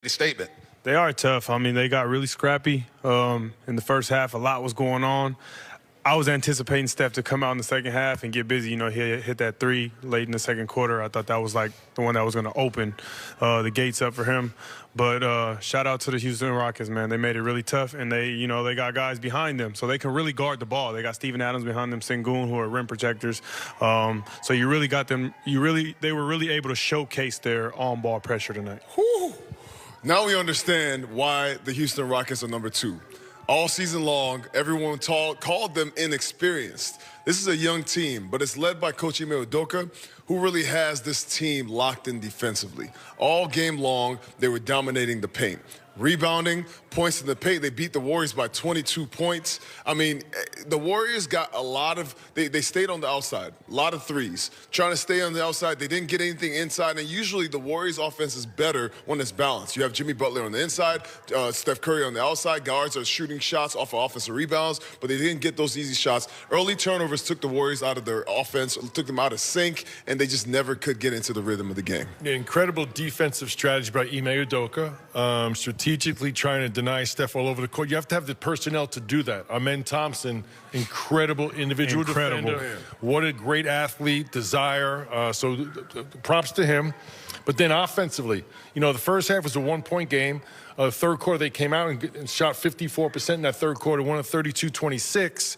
a statement. They are tough. I mean, they got really scrappy in the first half. A lot was going on. I was anticipating Steph to come out in the second half and get busy. You know, he hit that three late in the second quarter. I thought that was like the one that was going to open the gates up for him. But shout out to the Houston Rockets, man. They made it really tough, and they got guys behind them, so they can really guard the ball. They got Steven Adams behind them, Sengun, who are rim protectors. So you really got them. They were really able to showcase their on-ball pressure tonight. Whew. Now we understand why the Houston Rockets are number 2. All season long, everyone called them inexperienced. This is a young team, but it's led by Coach Ime Udoka, who really has this team locked in defensively. All game long, they were dominating the paint. Rebounding, points in the paint. They beat the Warriors by 22 points. I mean, the Warriors got a lot of, they stayed on the outside, a lot of threes. Trying to stay on the outside, they didn't get anything inside, and usually the Warriors offense is better when it's balanced. You have Jimmy Butler on the inside, Steph Curry on the outside. Guards are shooting shots off of offensive rebounds, but they didn't get those easy shots. Early turnovers took the Warriors out of their offense, took them out of sync, and they just never could get into the rhythm of the game. Incredible defensive strategy by Ime Udoka, strategically trying to deny Steph all over the court. You have to have the personnel to do that. Amen Thompson, incredible individual defender. What a great athlete, desire. So props to him. But then offensively, you know, the first half was a one-point game. Third quarter, they came out and shot 54% in that third quarter, won at 32-26.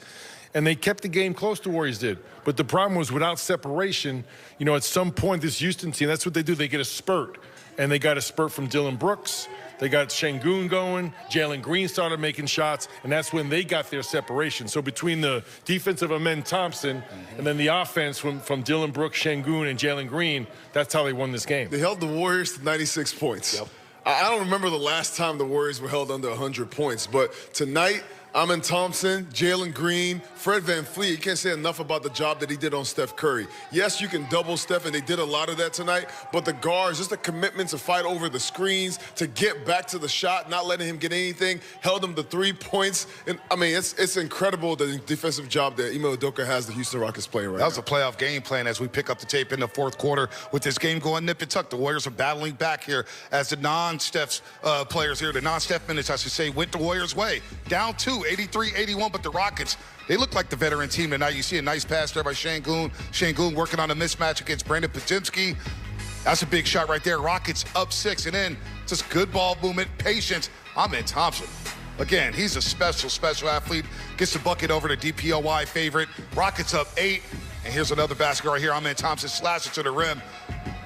And they kept the game close, the Warriors did. But the problem was without separation, you know, at some point this Houston team, that's what they do. They get a spurt. And they got a spurt from Dillon Brooks. They got Sengun going. Jalen Green started making shots, and that's when they got their separation. So between the defense of Amen Thompson and then the offense from Dillon Brooks, Sengun, and Jalen Green, that's how they won this game. They held the Warriors to 96 points. Yep. I don't remember the last time the Warriors were held under 100 points, but tonight, Amen Thompson, Jalen Green, Fred VanVleet, you can't say enough about the job that he did on Steph Curry. Yes, you can double Steph, and they did a lot of that tonight, but the guards, just the commitment to fight over the screens, to get back to the shot, not letting him get anything, held him to 3 points. And I mean, it's incredible the defensive job that Ime Udoka has the Houston Rockets playing right now. That was a playoff game plan as we pick up the tape in the fourth quarter with this game going nip and tuck. The Warriors are battling back here as the non-Steph players here, the non-Steph minutes, I should say, went the Warriors' way. Down 2, 83-81, but the Rockets, they look like the veteran team tonight. You see a nice pass there by Sengun. Sengun working on a mismatch against Brandon Podziemski. That's a big shot right there. Rockets up 6, and then just good ball movement, patience. Amen Thompson. Again, he's a special athlete. Gets the bucket over to DPOY favorite. Rockets up 8, and here's another basket right here. Amen Thompson slashes to the rim.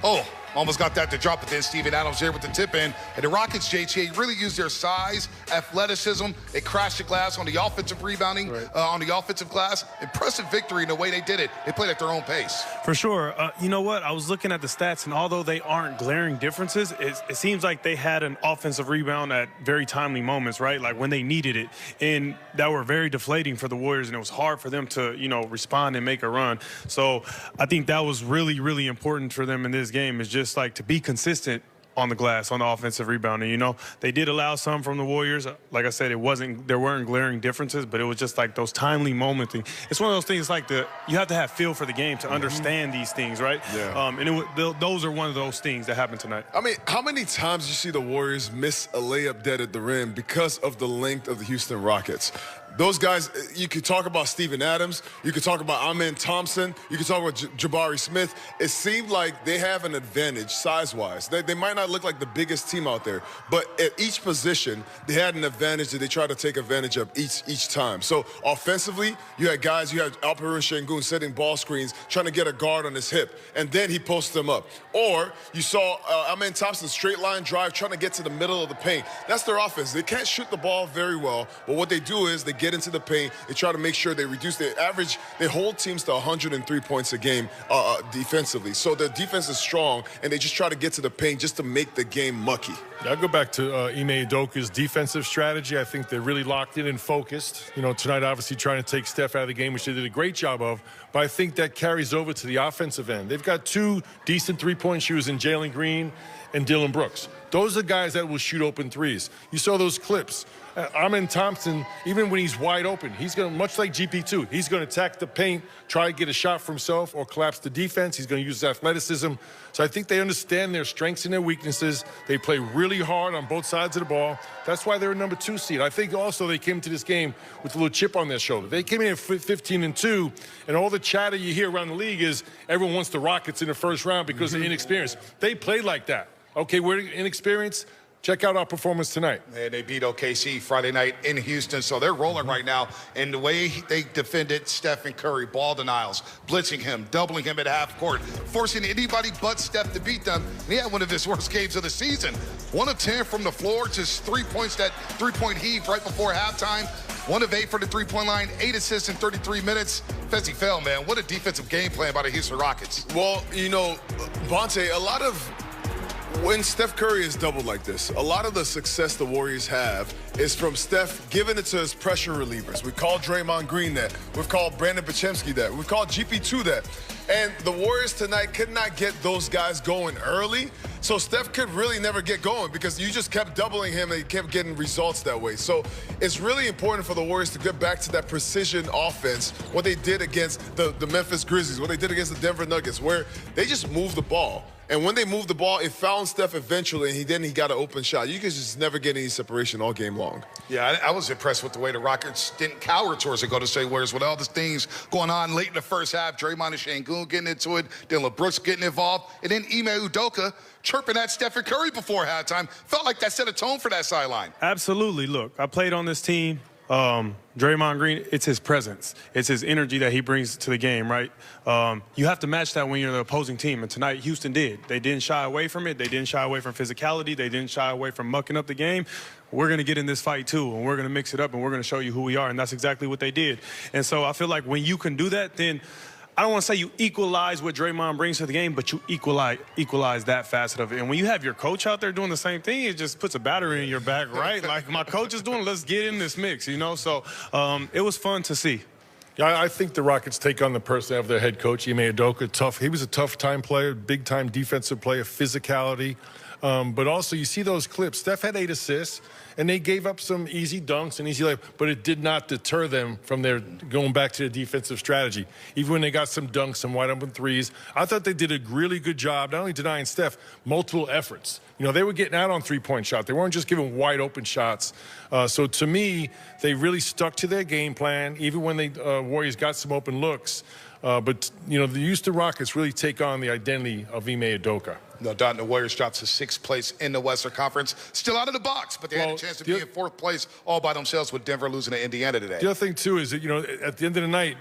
Oh, almost got that to drop, but then Steven Adams there with the tip in. And the Rockets, JTA, really used their size, athleticism. They crashed the glass on the offensive rebounding, on the offensive glass. Impressive victory in the way they did it. They played at their own pace. For sure. You know what? I was looking at the stats, and although they aren't glaring differences, it seems like they had an offensive rebound at very timely moments, right? Like when they needed it. And that were very deflating for the Warriors, and it was hard for them to, you know, respond and make a run. So I think that was really, really important for them in this game, is just like to be consistent on the glass, on the offensive rebounding. You know, they did allow some from the Warriors. Like I said, there weren't glaring differences, but it was just like those timely moments. It's one of those things like you have to have feel for the game to understand these things, right? Yeah. And those are one of those things that happened tonight. I mean, how many times do you see the Warriors miss a layup dead at the rim because of the length of the Houston Rockets? Those guys, you could talk about Steven Adams, you could talk about Amen Thompson, you could talk about Jabari Smith. It seemed like they have an advantage size-wise. They might not look like the biggest team out there, but at each position, they had an advantage that they try to take advantage of each time. So offensively, you had Alperen Sengun setting ball screens, trying to get a guard on his hip, and then he posts them up. Or you saw Amen Thompson straight line drive, trying to get to the middle of the paint. That's their offense. They can't shoot the ball very well, but what they do is they get into the paint. They try to make sure they reduce their average. They hold teams to 103 points a game defensively. So their defense is strong, and they just try to get to the paint just to make the game mucky. I'll go back to Ime Udoka's defensive strategy. I think they're really locked in and focused. You know, tonight obviously trying to take Steph out of the game, which they did a great job of, but I think that carries over to the offensive end. They've got 2 decent three-point shooters in Jalen Green and Dillon Brooks. Those are guys that will shoot open threes. You saw those clips. Amen Thompson, even when he's wide open, he's going to, much like GP2, he's going to attack the paint, try to get a shot for himself or collapse the defense. He's going to use his athleticism. So I think they understand their strengths and their weaknesses. They play really hard on both sides of the ball. That's why they're a number 2 seed. I think also they came to this game with a little chip on their shoulder. They came in at 15-2, and all the chatter you hear around the league is everyone wants the Rockets in the first round because of inexperience. They played like that. Okay, we're inexperienced. Check out our performance tonight. And they beat OKC Friday night in Houston, so they're rolling right now. And the way they defended Steph Curry, ball denials, blitzing him, doubling him at half court, forcing anybody but Steph to beat them. And he had one of his worst games of the season. 1 of 10 from the floor, just 3 points, that three-point heave right before halftime. 1 of 8 for the three-point line, 8 assists in 33 minutes. Fezzi fell, man. What a defensive game plan by the Houston Rockets. Well, you know, Bonte, when Steph Curry is doubled like this, a lot of the success the Warriors have is from Steph giving it to his pressure relievers. We call Draymond Green that. We've called Brandon Podziemski that. We've called GP2 that. And the Warriors tonight could not get those guys going early. So Steph could really never get going because you just kept doubling him and he kept getting results that way. So it's really important for the Warriors to get back to that precision offense, what they did against the Memphis Grizzlies, what they did against the Denver Nuggets, where they just moved the ball. And when they moved the ball, it found Steph eventually, and he got an open shot. You could just never get any separation all game long. Yeah, I was impressed with the way the Rockets didn't cower towards the Golden State Warriors with all the things going on late in the first half. Draymond and Şengün getting into it, Dylan Brooks getting involved, and then Ime Udoka chirping at Steph Curry before halftime. Felt like that set a tone for that sideline. Absolutely. Look, I played on this team. Draymond Green, it's his presence. It's his energy that he brings to the game, right? You have to match that when you're the opposing team, and tonight Houston did. They didn't shy away from it. They didn't shy away from physicality. They didn't shy away from mucking up the game. We're going to get in this fight, too, and we're going to mix it up, and we're going to show you who we are, and that's exactly what they did. And so I feel like when you can do that, then I don't want to say you equalize what Draymond brings to the game, but you equalize that facet of it. And when you have your coach out there doing the same thing, it just puts a battery in your back, right? Like my coach is doing, let's get in this mix, you know? So it was fun to see. Yeah, I think the Rockets take on the person of their head coach, Ime Udoka. Tough. He was a tough-time player, big-time defensive player, physicality. But also, you see those clips. Steph had 8 assists, and they gave up some easy dunks and easy layups, but it did not deter them from their going back to their defensive strategy. Even when they got some dunks, some wide open threes, I thought they did a really good job, not only denying Steph, multiple efforts. You know, they were getting out on three-point shots. They weren't just giving wide open shots. So to me, they really stuck to their game plan, even when the Warriors got some open looks. But, you know, the Houston Rockets really take on the identity of Ime Udoka. No doubt, the Warriors dropped to 6th place in the Western Conference. Still out of the box, but they had a chance to be in 4th place all by themselves with Denver losing to Indiana today. The other thing, too, is that, you know, at the end of the night,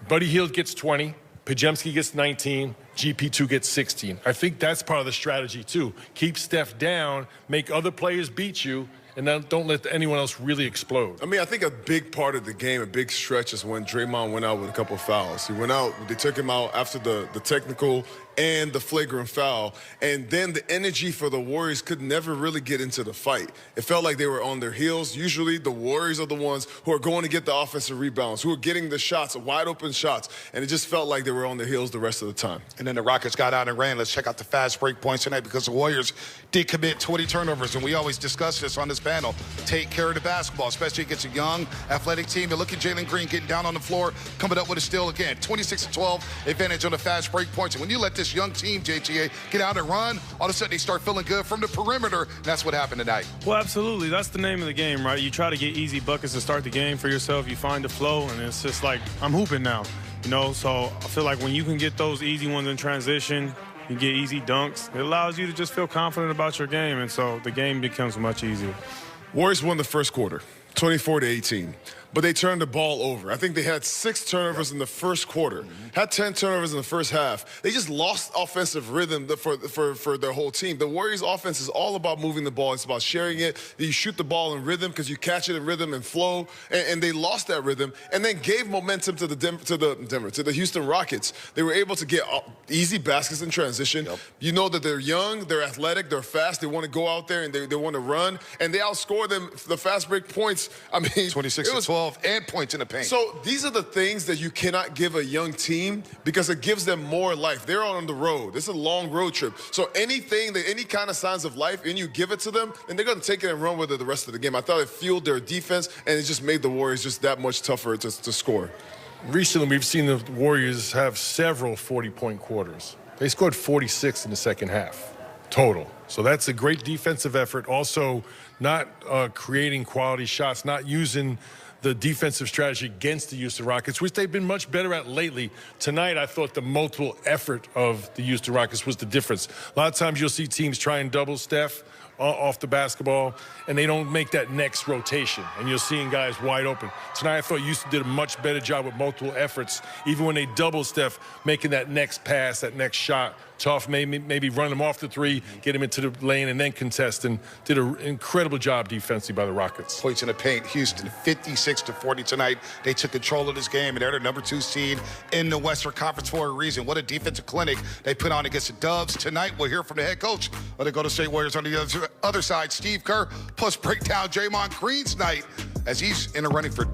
Buddy Hield gets 20, Podziemski gets 19, GP2 gets 16. I think that's part of the strategy, too. Keep Steph down, make other players beat you, and then don't let anyone else really explode. I mean, I think a big part of the game, a big stretch, is when Draymond went out with a couple of fouls. He went out, they took him out after the technical and the flagrant foul, and then the energy for the Warriors could never really get into the fight. It felt like they were on their heels. Usually the Warriors are the ones who are going to get the offensive rebounds, who are getting the shots, wide open shots, and it just felt like they were on their heels the rest of the time. And then the Rockets got out and ran. Let's check out the fast break points tonight because the Warriors did commit 20 turnovers, and we always discuss this on this panel. Take care of the basketball, especially against a young, athletic team. You look at Jalen Green getting down on the floor, coming up with a steal again. 26-12 advantage on the fast break points. And when you let this young team, JTA, get out and run, all of a sudden they start feeling good from the perimeter, and that's what happened tonight. Well, absolutely. That's the name of the game, right? You try to get easy buckets to start the game for yourself. You find the flow, and it's just like, I'm hooping now, you know? So I feel like when you can get those easy ones in transition, you get easy dunks, it allows you to just feel confident about your game, and so the game becomes much easier. Warriors won the first quarter, 24-18. But they turned the ball over. I think they had 6 turnovers in the first quarter, had 10 turnovers in the first half. They just lost offensive rhythm for their whole team. The Warriors' offense is all about moving the ball. It's about sharing it. You shoot the ball in rhythm because you catch it in rhythm and flow, and they lost that rhythm and then gave momentum to the Houston Rockets. They were able to get easy baskets in transition. Yep. You know that they're young, they're athletic, they're fast, they want to go out there and they want to run, and they outscore them, the fast break points, I mean, 26 to 12 and points in the paint. So these are the things that you cannot give a young team because it gives them more life. They're on the road. This is a long road trip. So any kind of signs of life, and you give it to them, and they're going to take it and run with it the rest of the game. I thought it fueled their defense, and it just made the Warriors just that much tougher to score. Recently, we've seen the Warriors have several 40-point quarters. They scored 46 in the second half, total. So that's a great defensive effort. Also, not creating quality shots, not using the defensive strategy against the Houston Rockets, which they've been much better at lately. Tonight, I thought the multiple effort of the Houston Rockets was the difference. A lot of times you'll see teams try and double Steph off the basketball, and they don't make that next rotation, and you're seeing guys wide open. Tonight, I thought Houston did a much better job with multiple efforts, even when they double Steph, making that next pass, that next shot tough, maybe run him off the three, get him into the lane, and then contest, and did an incredible job defensively by the Rockets. Points in the paint, Houston 56 to 40 tonight. They took control of this game, and they're the number 2 seed in the Western Conference for a reason. What a defensive clinic they put on against the Dubs. Tonight, we'll hear from the head coach of the Golden State Warriors on the other side, Steve Kerr, plus break down Draymond Green's night as he's in the running for